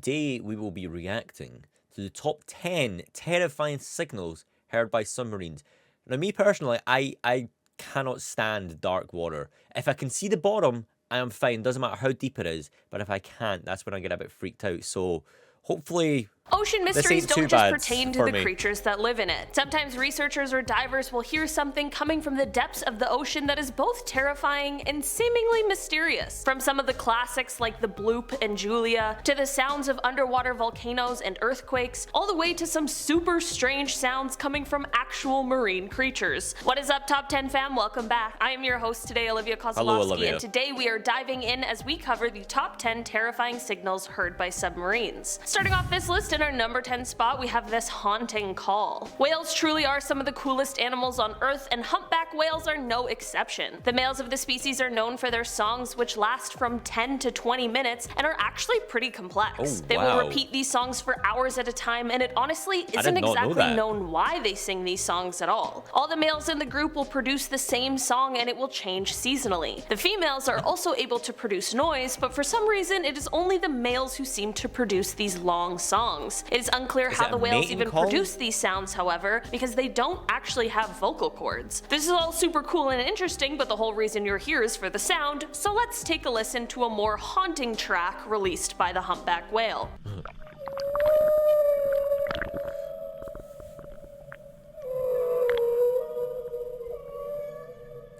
today we will be reacting to the top 10 terrifying signals heard by submarines. Now, me personally, I cannot stand dark water. If I can see the bottom, I am fine. Doesn't matter how deep it is. But if I can't, that's when I get a bit freaked out. So hopefully ocean mysteries don't just pertain to the me. creatures that live in it. Sometimes researchers or divers will hear something coming from the depths of the ocean that is both terrifying and seemingly mysterious. From some of the classics like the BLOOP and Julia, to the sounds of underwater volcanoes and earthquakes, all the way to some super strange sounds coming from actual marine creatures. What is up, Top 10 fam? Welcome back. I am your host today, Olivia Kozlowski, and today we are diving in as we cover the top 10 terrifying signals heard by submarines. Starting off this list, in our number 10 spot, we have this haunting call. Whales truly are some of the coolest animals on Earth, and humpback whales are no exception. The males of the species are known for their songs, which last from 10 to 20 minutes and are actually pretty complex. They will repeat these songs for hours at a time, and it honestly isn't exactly known why they sing these songs at all. All the males in the group will produce the same song, and it will change seasonally. The females are also able to produce noise, but for some reason it is only the males who seem to produce these long songs. It is unclear how the whales even produce these sounds, however, because they don't actually have vocal cords. This is all super cool and interesting, but the whole reason you're here is for the sound, so let's take a listen to a more haunting track released by the humpback whale.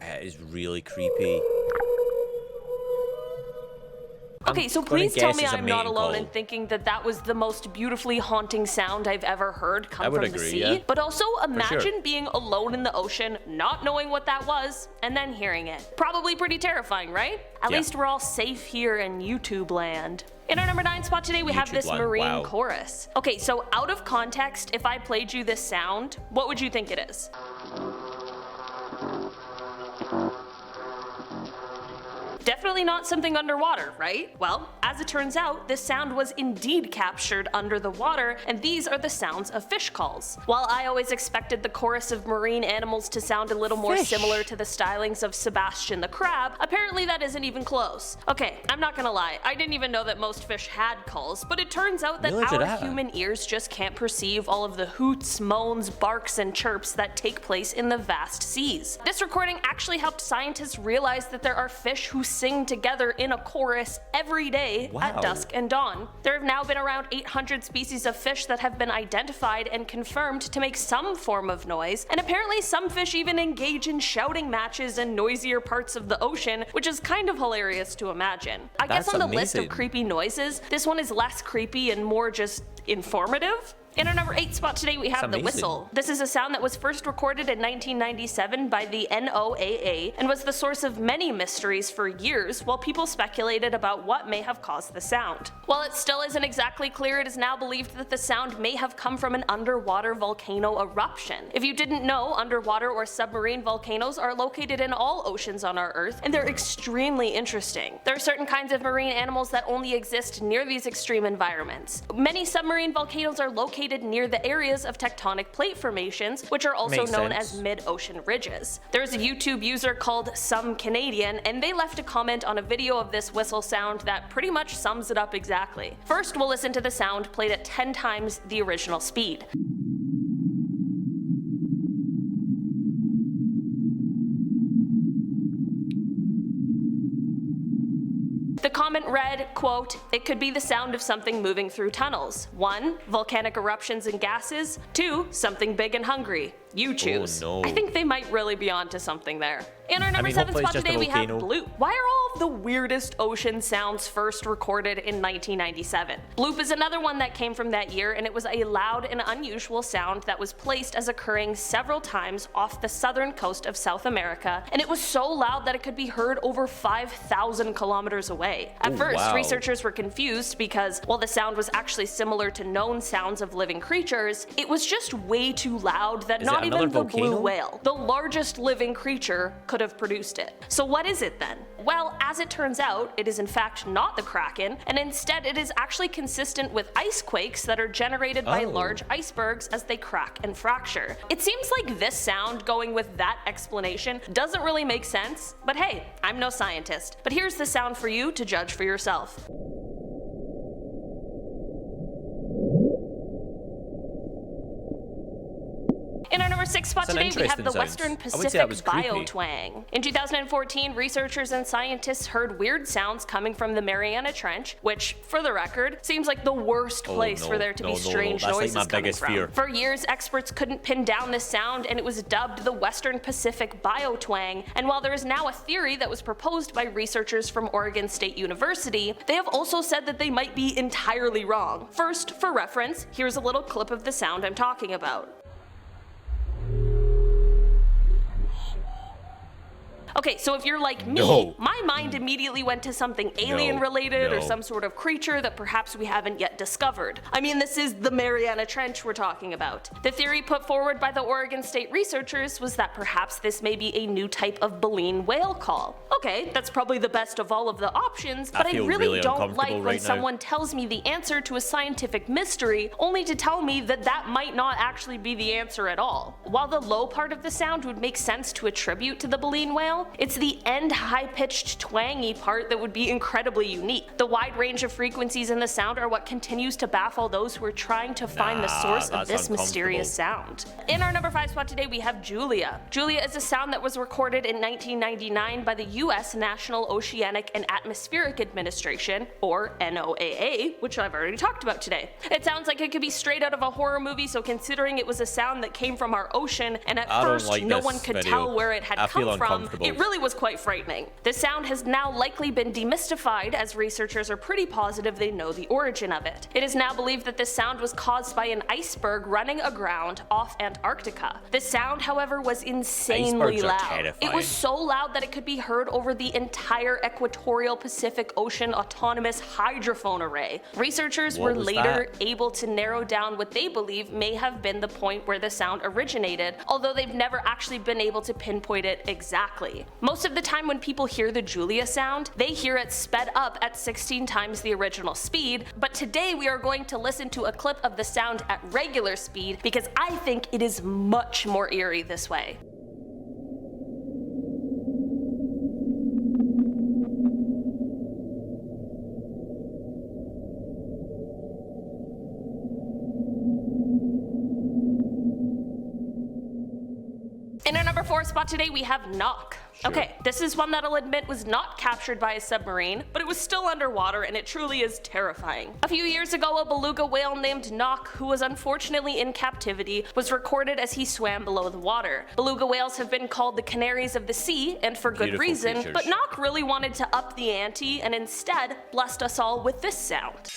That is really creepy. Okay, so please tell me I'm not alone in thinking that that was the most beautifully haunting sound I've ever heard come from the sea. Yeah. But also imagine being alone in the ocean, not knowing what that was, and then hearing it. Probably pretty terrifying, right? At least we're all safe here in YouTube land. In our number 9 spot today, we have this marine chorus. Okay, so out of context, if I played you this sound, what would you think it is? Definitely not something underwater, right? Well, as it turns out, this sound was indeed captured under the water, and these are the sounds of fish calls. While I always expected the chorus of marine animals to sound a little more similar to the stylings of Sebastian the crab, apparently that isn't even close. Okay, I'm not gonna lie, I didn't even know that most fish had calls, but it turns out that our human ears just can't perceive all of the hoots, moans, barks, and chirps that take place in the vast seas. This recording actually helped scientists realize that there are fish who sing together in a chorus every day at dusk and dawn. There have now been around 800 species of fish that have been identified and confirmed to make some form of noise, and apparently some fish even engage in shouting matches in noisier parts of the ocean, which is kind of hilarious to imagine. I guess on the list of creepy noises, this one is less creepy and more just informative. In our number 8 spot today, we have the whistle. This is a sound that was first recorded in 1997 by the NOAA and was the source of many mysteries for years, while people speculated about what may have caused the sound. While it still isn't exactly clear, it is now believed that the sound may have come from an underwater volcano eruption. If you didn't know, underwater or submarine volcanoes are located in all oceans on our Earth, and they're extremely interesting. There are certain kinds of marine animals that only exist near these extreme environments. Many submarine volcanoes are located near the areas of tectonic plate formations, which are also known as mid-ocean ridges. There's a YouTube user called Some Canadian, and they left a comment on a video of this whistle sound that pretty much sums it up exactly. First, we'll listen to the sound played at 10 times the original speed. The comment read, quote, "It could be the sound of something moving through tunnels. 1. Volcanic eruptions and gases. 2. Something big and hungry. You choose." Oh, no. I think they might really be onto something there. In our number 7 spot today, we have BLOOP. Why are all of the weirdest ocean sounds first recorded in 1997? BLOOP is another one that came from that year, and it was a loud and unusual sound that was placed as occurring several times off the southern coast of South America, and it was so loud that it could be heard over 5,000 kilometers away. At first, researchers were confused because, while the sound was actually similar to known sounds of living creatures, it was just way too loud that not even the blue whale, the largest living creature, could have produced it. So what is it then? Well, as it turns out, it is in fact not the Kraken, and instead it is actually consistent with ice quakes that are generated by large icebergs as they crack and fracture. It seems like this sound, going with that explanation, doesn't really make sense, but hey, I'm no scientist. But here's the sound for you to judge for yourself. number 6 spot It's an today, we have the interesting Western sound. I would say that Pacific was creepy. BIOTWANG. In 2014, researchers and scientists heard weird sounds coming from the Mariana Trench, which, for the record, seems like the worst place for there to be strange noises That's like my coming biggest from. fear. For years, experts couldn't pin down this sound, and it was dubbed the Western Pacific BIOTWANG. And while there is now a theory that was proposed by researchers from Oregon State University, they have also said that they might be entirely wrong. First, for reference, here's a little clip of the sound I'm talking about. Okay, so if you're like me, my mind immediately went to something alien-related or some sort of creature that perhaps we haven't yet discovered. I mean, this is the Mariana Trench we're talking about. The theory put forward by the Oregon State researchers was that perhaps this may be a new type of baleen whale call. Okay, that's probably the best of all of the options, but I really don't like when someone tells me the answer to a scientific mystery only to tell me that that might not actually be the answer at all. While the low part of the sound would make sense to attribute to the baleen whale, it's the end high-pitched twangy part that would be incredibly unique. The wide range of frequencies in the sound are what continues to baffle those who are trying to find the source of this mysterious sound. In our number 5 spot today, we have Julia. Julia is a sound that was recorded in 1999 by the US National Oceanic and Atmospheric Administration, or NOAA, which I've already talked about today. It sounds like it could be straight out of a horror movie, so considering it was a sound that came from our ocean and at first no one could tell where it had come from, it really was quite frightening. The sound has now likely been demystified, as researchers are pretty positive they know the origin of it. It is now believed that this sound was caused by an iceberg running aground off Antarctica. The sound, however, was insanely loud. It was so loud that it could be heard over the entire equatorial Pacific Ocean Autonomous Hydrophone Array. Researchers were later able to narrow down what they believe may have been the point where the sound originated, although they've never actually been able to pinpoint it exactly. Most of the time when people hear the Julia sound, they hear it sped up at 16 times the original speed, but today we are going to listen to a clip of the sound at regular speed because I think it is much more eerie this way. In our number 4 spot today, we have knock. Okay, this is one that I'll admit was not captured by a submarine, but it was still underwater and it truly is terrifying. A few years ago, a beluga whale named Knock, who was unfortunately in captivity, was recorded as he swam below the water. Beluga whales have been called the canaries of the sea, and for good reason, but Knock really wanted to up the ante and instead blessed us all with this sound.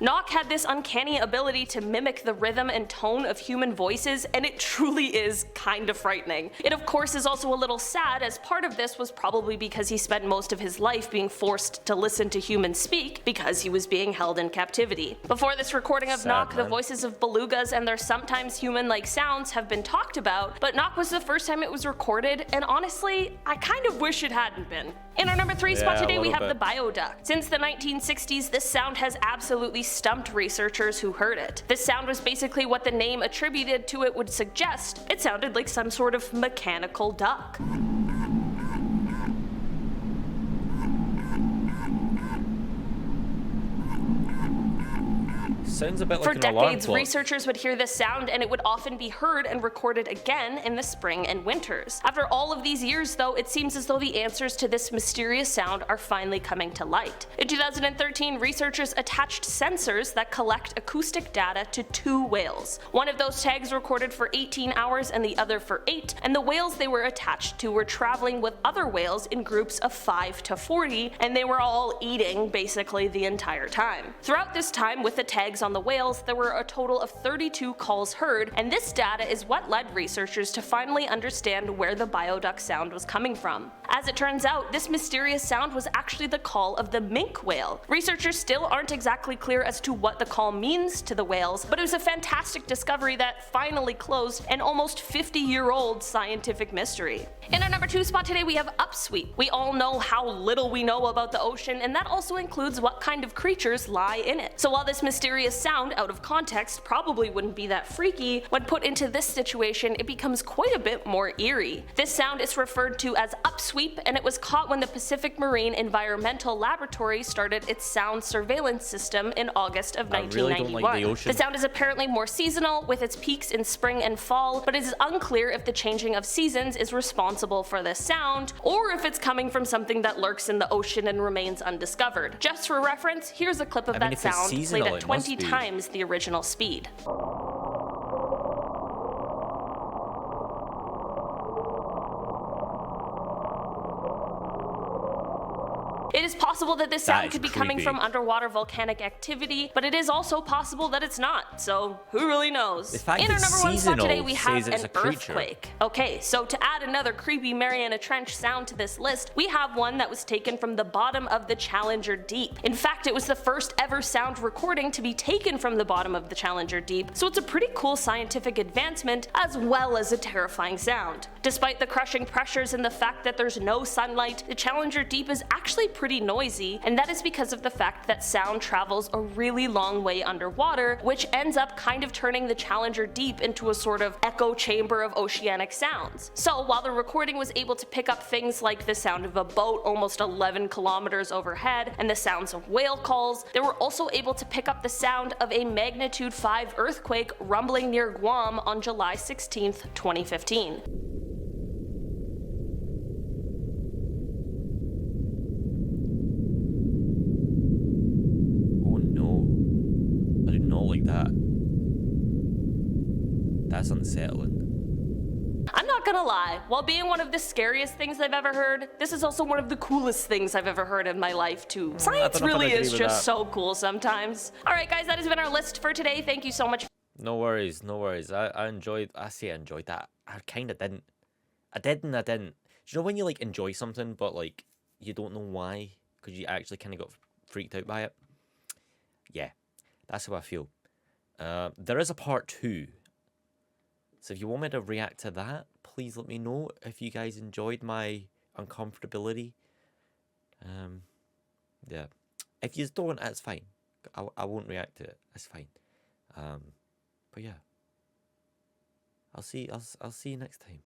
Knock had this uncanny ability to mimic the rhythm and tone of human voices, and it truly is kind of frightening. It of course is also a little sad, as part of this was probably because he spent most of his life being forced to listen to humans speak because he was being held in captivity. Before this recording of Knock, the voices of belugas and their sometimes human-like sounds have been talked about, but Knock was the first time it was recorded, and honestly, I kind of wish it hadn't been. In our number 3 spot today, we have the bioduct. Since the 1960s, this sound has absolutely stumped researchers who heard it. This sound was basically what the name attributed to it would suggest. It sounded like some sort of mechanical duck. Sounds a bit like For an alarm decades, clock. researchers would hear this sound and it would often be heard and recorded again in the spring and winters. After all of these years though, it seems as though the answers to this mysterious sound are finally coming to light. In 2013, researchers attached sensors that collect acoustic data to 2 whales. One of those tags recorded for 18 hours and the other for 8, and the whales they were attached to were traveling with other whales in groups of 5 to 40, and they were all eating basically the entire time. Throughout this time, with the tags on the whales, there were a total of 32 calls heard, and this data is what led researchers to finally understand where the bioduct sound was coming from. As it turns out, this mysterious sound was actually the call of the minke whale. Researchers still aren't exactly clear as to what the call means to the whales, but it was a fantastic discovery that finally closed an almost 50-year-old scientific mystery. In our number 2 spot today, we have UPSWEEP. We all know how little we know about the ocean, and that also includes what kind of creatures lie in it. So while this mysterious sound out of context probably wouldn't be that freaky, when put into this situation it becomes quite a bit more eerie. This sound is referred to as UPSWEEP, and it was caught when the Pacific Marine Environmental Laboratory started its sound surveillance system in August of 1991. Like the ocean. The sound is apparently more seasonal, with its peaks in spring and fall, but it is unclear if the changing of seasons is responsible for this sound, or if it's coming from something that lurks in the ocean and remains undiscovered. Just for reference, here's a clip of that sound played at 20 times the original speed. It is possible that this sound could be coming from underwater volcanic activity, but it is also possible that it's not, so who really knows? In our number one spot today we have an creature. earthquake. Okay, so to add another creepy Mariana Trench sound to this list, we have one that was taken from the bottom of the Challenger Deep. In fact, it was the first ever sound recording to be taken from the bottom of the Challenger Deep, so it's a pretty cool scientific advancement as well as a terrifying sound. Despite the crushing pressures and the fact that there's no sunlight, the Challenger Deep is actually pretty noisy, and that is because of the fact that sound travels a really long way underwater, which ends up kind of turning the Challenger Deep into a sort of echo chamber of oceanic sounds. So while the recording was able to pick up things like the sound of a boat almost 11 kilometers overhead and the sounds of whale calls, they were also able to pick up the sound of a magnitude 5 earthquake rumbling near Guam on July 16th, 2015. Like that. That's unsettling. I'm not gonna lie, while being one of the scariest things I've ever heard, this is also one of the coolest things I've ever heard in my life too. Science really is just so cool sometimes. Alright guys, that has been our list for today. Thank you so much. No worries, no worries. I enjoyed that. I kinda didn't. I did and I didn't. Do you know when you like enjoy something but like you don't know why? Because you actually kinda got freaked out by it? Yeah. That's how I feel. There is a part 2. So if you want me to react to that, please let me know if you guys enjoyed my uncomfortability. Yeah. If you don't, that's fine. I won't react to it. That's fine. But yeah. I'll see you next time.